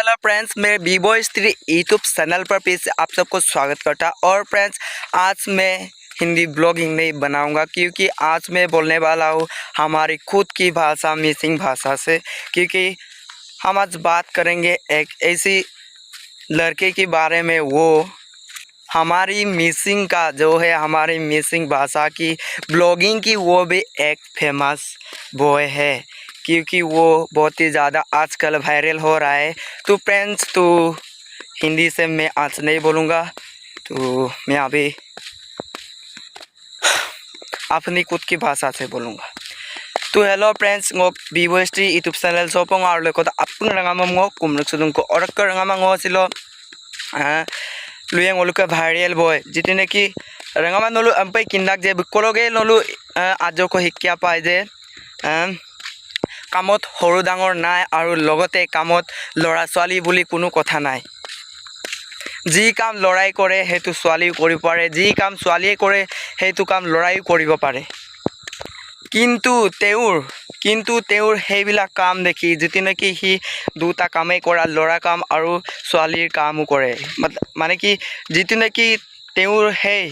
Hello friends, मेरे बीबॉय स्त्री YouTube channel पर फिर से आप सबको स्वागत करता। और फ्रेंड्स, आज मैं हिंदी ब्लॉगिंग नहीं बनाऊंगा क्योंकि आज मैं बोलने वाला हूँ हमारी खुद की भाषा मिसिंग भाषा से। क्योंकि हम आज बात करेंगे एक ऐसी लड़के के बारे में, वो हमारी मिसिंग का जो है हमारी मिसिंग भाषा की ब्लॉगिंग की, वो भी एक फेमस बॉय है क्योंकि वो बहुत ही ज़्यादा आजकल वायरल हो रहा है। तो फ्रेंड्स, तो हिंदी से मैं आज नहीं बोलूँगा, तो मैं अभी अपनी खुद की भाषा से बोलूँगा। तो hello friends, ngok BBOST YouTube channel sopong arlo ko apung rangama ngok kumruk sudung ko orak ka rangama ngo silo luyang oluka viral boy jitu neki rangama nolu ampai kindak je bukologe nolu ajo ko hikya pai je কামত সৰু ডাঙৰ নাই আৰু লগতে কামত ল'ৰা ছোৱালী বুলি কোনো কথা নাই। যি কাম ল'ৰাই কৰে সেইটো ছোৱালীও কৰিব পাৰে, যি কাম ছোৱালীয়ে কৰে সেইটো কাম ল'ৰাইও কৰিব পাৰে। কিন্তু তেওঁৰ সেইবিলাক কাম দেখি যিটো নেকি সি দুটা কামেই কৰা, ল'ৰা কাম আৰু ছোৱালীৰ কামো কৰে। মানে কি যিটো নেকি তেওঁৰ সেই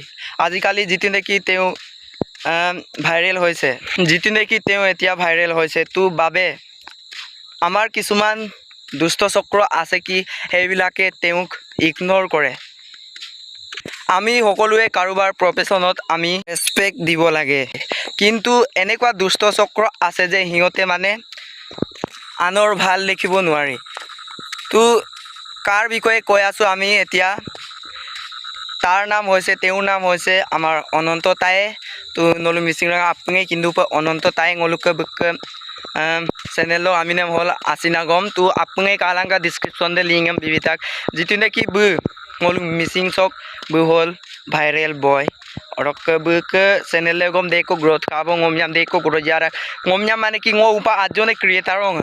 আজিকালি যিটো নেকি তেওঁ ভাইৰেল হৈছে, যিটো নেকি তেওঁ এতিয়া ভাইৰেল হৈছে, তো বাবে আমাৰ কিছুমান দুষ্ট চক্ৰ আছে কি সেইবিলাকে তেওঁক ইগনোৰ কৰে। আমি সকলোৱে কাৰোবাৰ প্ৰফেশ্যনত আমি ৰেছপেক্ট দিব লাগে, কিন্তু এনেকুৱা দুষ্ট চক্ৰ আছে যে সিহঁতে মানে আনৰ ভাল দেখিব নোৱাৰি। তো কাৰ বিষয়ে কৈ আছোঁ আমি এতিয়া, তাৰ নাম হৈছে আমাৰ অনন্ত তায়ে। তো নলু মিচিং ৰঙা আপুনি কিন্তু অনন্ত তায়ে ngoluk buk channel ami nam hol asina gom। তো আপুনি কালাঙ্কা ডিসক্রিপশন দে লিংক বিবিতাক जितु नेकी बु ngoluk मिसिंग sok बु hol viral boy orok buk channel gom deko growth ka bo ngomyam deko grojara ngomyam মানে কি ngo upa ajone creator ong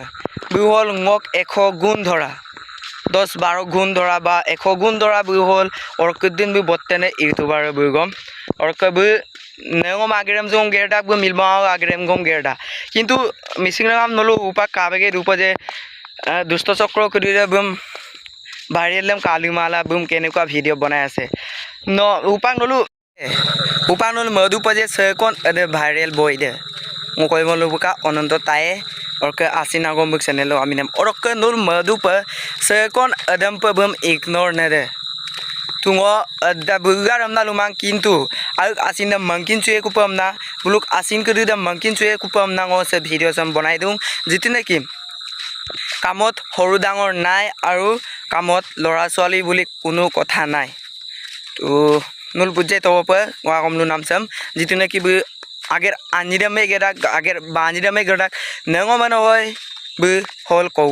बु hol ngok 100 গুণ ধরা 10-12 গুণ ধরা বা 100 গুণ ধরা বু হল orok din bu bottene youtuber bu gom orok bu নেগম আগেরম জং গেরডা বু মিলবা আগেরম গম গেরডা। কিন্তু মিসিং রাম নলু উপা কাবেগে রূপ যে দুষ্ট চক্র করিলে বুম ভাইরেলম কালিমালা বুম কেনেকুৱা ভিডিও বনাই আছে ন উপা নলু মধু পজে সেকন ভাইরেল বই দে মো কই মলু বুকা অনন্ত তায়ে orke asina gom buk channel ami nam orke nul madu pa sekon adam pa bum ignore ne de tungo da bugar amna lumang kintu ak asina mangkin chue ku pamna buluk asin ku da mangkin chue ku pamna ngo se video sam banai dung jitu neki কামত সৰু ডাঙৰ নাই আৰু কামত ল'ৰা ছোৱালী বুলি কোনো কথা নাই। তো নুল বুঝে তো পে ওয়া কম লু নাম সাম जितु neki bu ager anjidame gerak ager banjidame gerak nengo mano hoy bu hol ko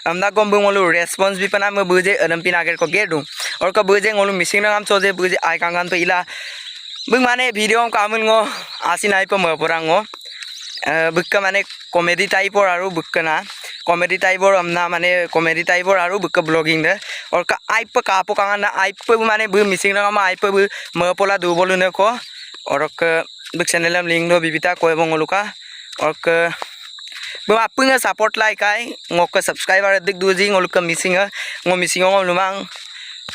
amna gom bu ngolu response bi pana me buje adam pin ager ko gedu or ko buje ngolu missing nam so je buje ai kangan pe ila bu mane video ka amun ngo asinai pe mo porango bukka mane comedy type or aru bukka na comedy type or amna mane comedy type or aru bukka blogging de or ka aip pa ka po kangan na aip pe mane bu missing na ma aip pe bu mo pola du bolu ne ko or ka buk channel am link do bibita ko ebong oluka or ka bu apung support like ai ngok ka subscriber dik du jing oluka missing ngom lumang।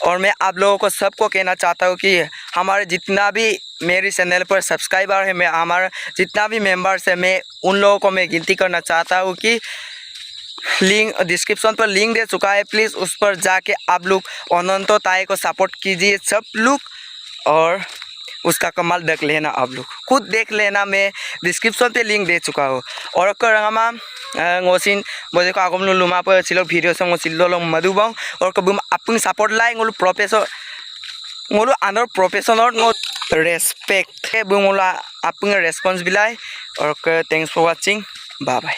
और मैं आप लोगों को सबको कहना चाहता हूँ कि हमारे जितना भी मेरे चैनल पर सब्सक्राइबर है, मैं हमारा जितना भी मेंबर्स है, मैं उन लोगों को मैं गिनती करना चाहता हूँ कि लिंक डिस्क्रिप्शन पर लिंक दे चुका है, प्लीज़ उस पर जाके आप लोग अनंत ताये को सपोर्ट कीजिए सब लोग और उसका कमाल देख लेना, आप लोग खुद देख लेना। मैं डिस्क्रिप्शन पे लिंक दे चुका हूँ। और रंगामा ngोसिन बजे को आगम लुमा पर सिलो वीडियो से ngोसिलो लो मधुबंग और कबुम अपन सपोर्ट लाई ngोलु प्रोफेसर ngोलु अनर प्रोफेशनल ngो रेस्पेक्ट बुंगोला अपन रेस्पॉन्स बिलाई और thanks for watching, bye bye.